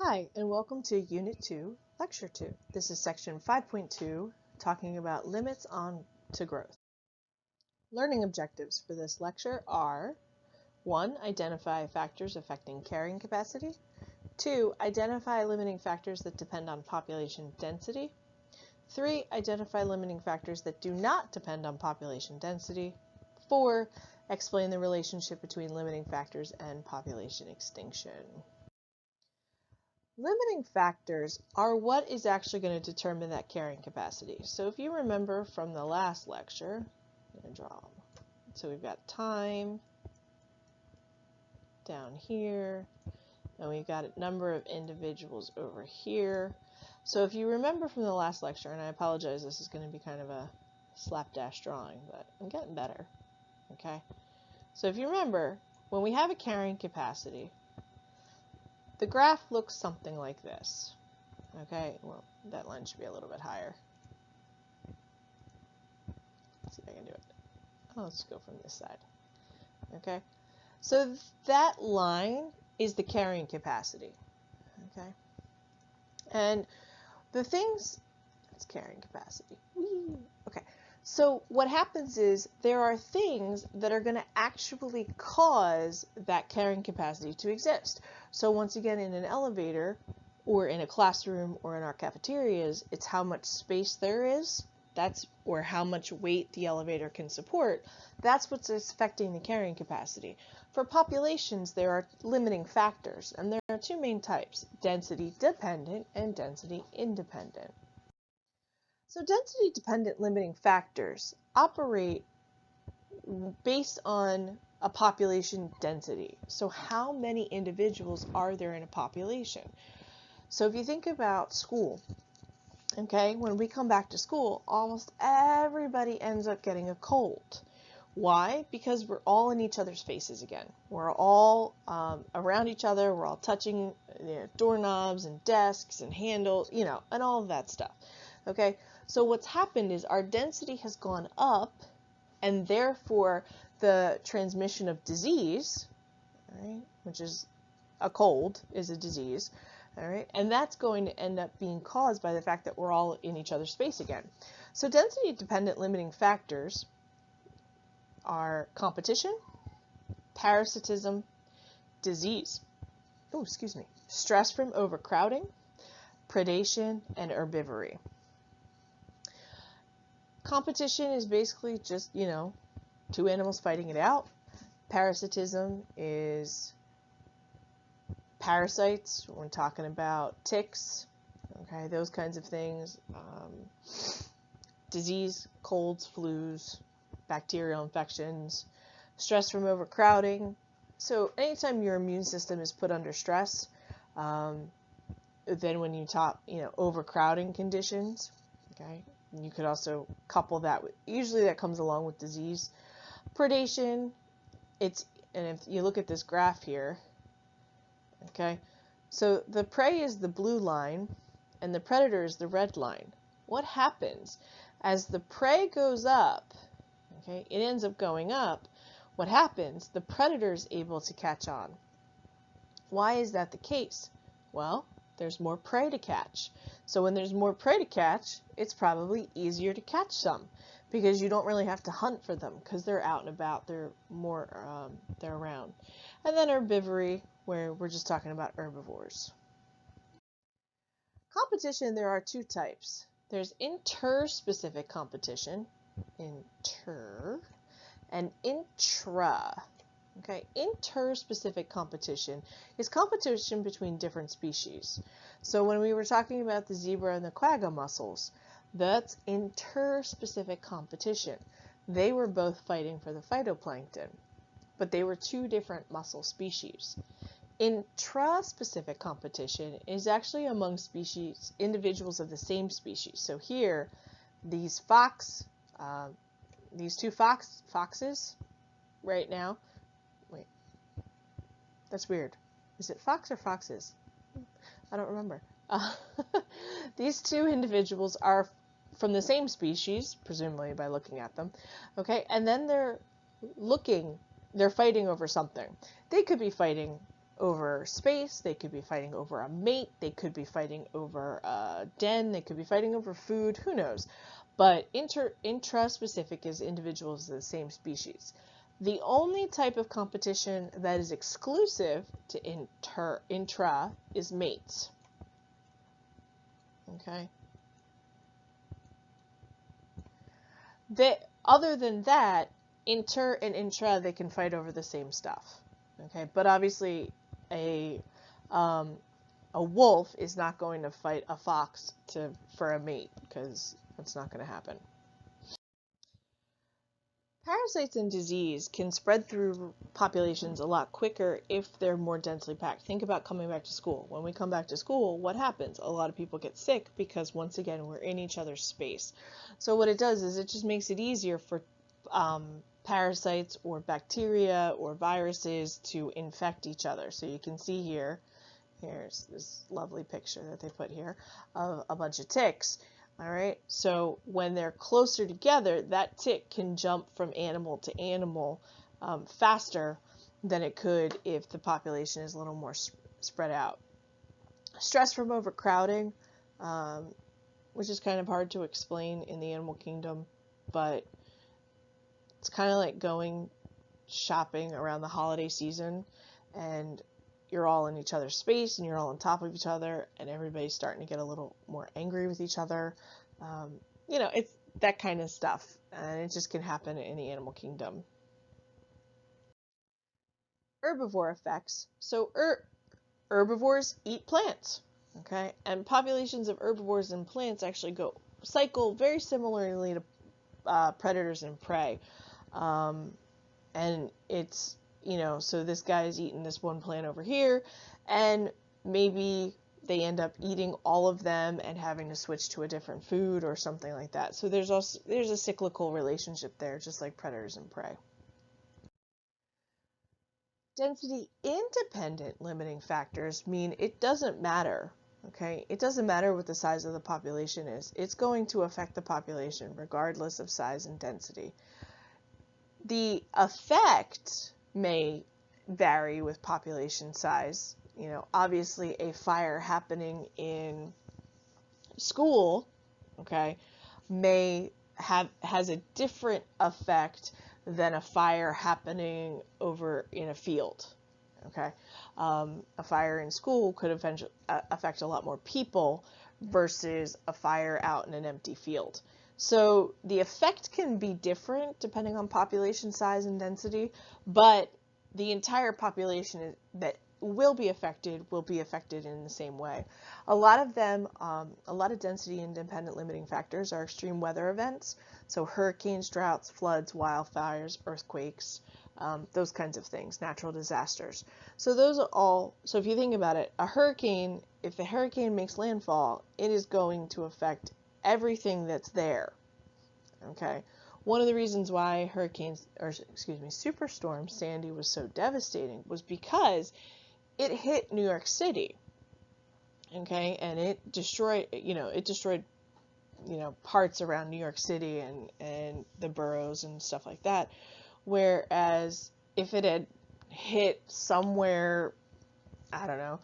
Hi, and welcome to Unit 2, Lecture 2. This is Section 5.2, talking about limits on to growth. Learning objectives for this lecture are 1. Identify factors affecting carrying capacity. 2. Identify limiting factors that depend on population density. 3. Identify limiting factors that do not depend on population density. 4. Explain the relationship between limiting factors and population extinction. Limiting factors are what is actually going to determine that carrying capacity. So if you remember from the last lecture, I'm going to draw them. So we've got time down here, and we've got a number of individuals over here. So if you remember from the last lecture, and I apologize, this is going to be kind of a slapdash drawing, but I'm getting better, okay? So if you remember, when we have a carrying capacity, the graph looks something like this, okay? Well, that line should be a little bit higher. Let's see if I can do it. Oh, let's go from this side, okay? So that line is the carrying capacity, okay? And the things, that's carrying capacity. Whee! Okay, so what happens is there are things that are going to actually cause that carrying capacity to exist. So once again, in an elevator or in a classroom or in our cafeterias, it's how much space there is. Or how much weight the elevator can support. That's what's affecting the carrying capacity. For populations, there are limiting factors, and there are two main types, density dependent and density independent. So density dependent limiting factors operate based on a population density. So how many individuals are there in a population? So if you think about school, okay, when we come back to school, almost everybody ends up getting a cold. Why? Because we're all in each other's faces again. We're all around each other. We're all touching doorknobs and desks and handles, and all of that stuff. Okay, so what's happened is our density has gone up, and therefore the transmission of disease, right, which is a cold, is a disease. All right, and that's going to end up being caused by the fact that we're all in each other's space again. So density-dependent limiting factors are competition, parasitism, disease, stress from overcrowding, predation, and herbivory. Competition is basically just, two animals fighting it out. Parasitism is parasites, when talking about ticks, okay, those kinds of things. Disease, colds, flus, bacterial infections, stress from overcrowding. So anytime your immune system is put under stress, then when you talk, overcrowding conditions, okay, you could also couple that with, usually that comes along with disease. Predation, and if you look at this graph here, okay, so the prey is the blue line and the predator is the red line. What happens as the prey goes up, okay, it ends up going up. What happens? The predator is able to catch on. Why is that the case? Well, there's more prey to catch. So when there's more prey to catch, it's probably easier to catch some because you don't really have to hunt for them because they're out and about. They're around. And then herbivory, where we're just talking about herbivores. Competition, there are two types. There's interspecific competition, and intra. Okay, interspecific competition is competition between different species. So when we were talking about the zebra and the quagga mussels, that's interspecific competition. They were both fighting for the phytoplankton, but they were two different mussel species. Intraspecific competition is actually among individuals of the same species. So here, these two foxes right now. Wait, that's weird. Is it fox or foxes? I don't remember. These two individuals are from the same species, presumably by looking at them. Okay, and then they're fighting over something. They could be fighting over space, they could be fighting over a mate, they could be fighting over a den, they could be fighting over food, who knows. But intraspecific is individuals of the same species. The only type of competition that is exclusive to intra is mates. Okay. Other than that, inter and intra, they can fight over the same stuff. Okay, but obviously a wolf is not going to fight a fox for a mate, because that's not going to happen. Parasites and disease can spread through populations a lot quicker if they're more densely packed. Think about coming back to school. When we come back to school, what happens? A lot of people get sick because, once again, we're in each other's space. So what it does is it just makes it easier for parasites or bacteria or viruses to infect each other. So you can see here's this lovely picture that they put here of a bunch of ticks. All right, so when they're closer together, that tick can jump from animal to animal faster than it could if the population is a little more spread out. Stress from overcrowding, which is kind of hard to explain in the animal kingdom, but it's kind of like going shopping around the holiday season, and you're all in each other's space and you're all on top of each other, and everybody's starting to get a little more angry with each other. It's that kind of stuff, and it just can happen in the animal kingdom. Herbivore effects. So herbivores eat plants, okay? And populations of herbivores and plants actually cycle very similarly to predators and prey. And it's, so this guy is eating this one plant over here, and maybe they end up eating all of them and having to switch to a different food or something like that. So there's a cyclical relationship there, just like predators and prey. Density independent limiting factors mean it doesn't matter. Okay, it doesn't matter what the size of the population is. It's going to affect the population regardless of size and density. The effect may vary with population size. Obviously a fire happening in school, okay, has a different effect than a fire happening over in a field. Okay, a fire in school could eventually affect a lot more people versus a fire out in an empty field. So the effect can be different depending on population size and density, but the entire population that will be affected in the same way. A lot of density independent limiting factors are extreme weather events, so hurricanes, droughts, floods, wildfires, earthquakes, those kinds of things, natural disasters. So those are all, so if you think about it, if the hurricane makes landfall, it is going to affect everything that's there. Okay. One of the reasons why Superstorm Sandy was so devastating was because it hit New York City. Okay, and it destroyed parts around New York City and the boroughs and stuff like that. Whereas if it had hit somewhere, I don't know,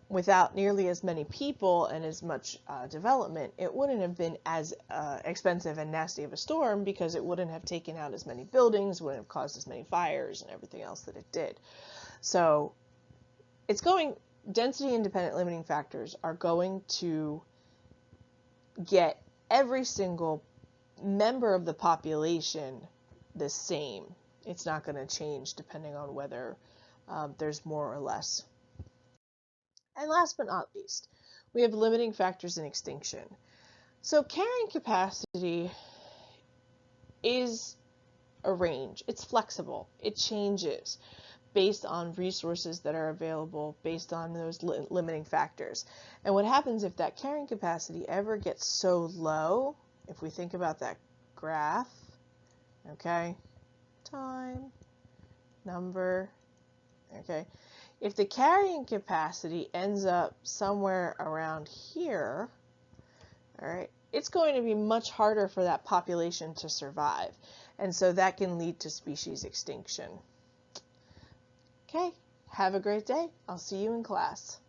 without nearly as many people and as much development, it wouldn't have been as expensive and nasty of a storm, because it wouldn't have taken out as many buildings, wouldn't have caused as many fires and everything else that it did. So density independent limiting factors are going to get every single member of the population the same. It's not going to change depending on whether there's more or less. And last but not least, we have limiting factors in extinction. So carrying capacity is a range. It's flexible. It changes based on resources that are available, based on those limiting factors. And what happens if that carrying capacity ever gets so low, if we think about that graph, okay, time, number, okay, if the carrying capacity ends up somewhere around here, all right, it's going to be much harder for that population to survive. And so that can lead to species extinction. Okay, Have a great day. I'll see you in class.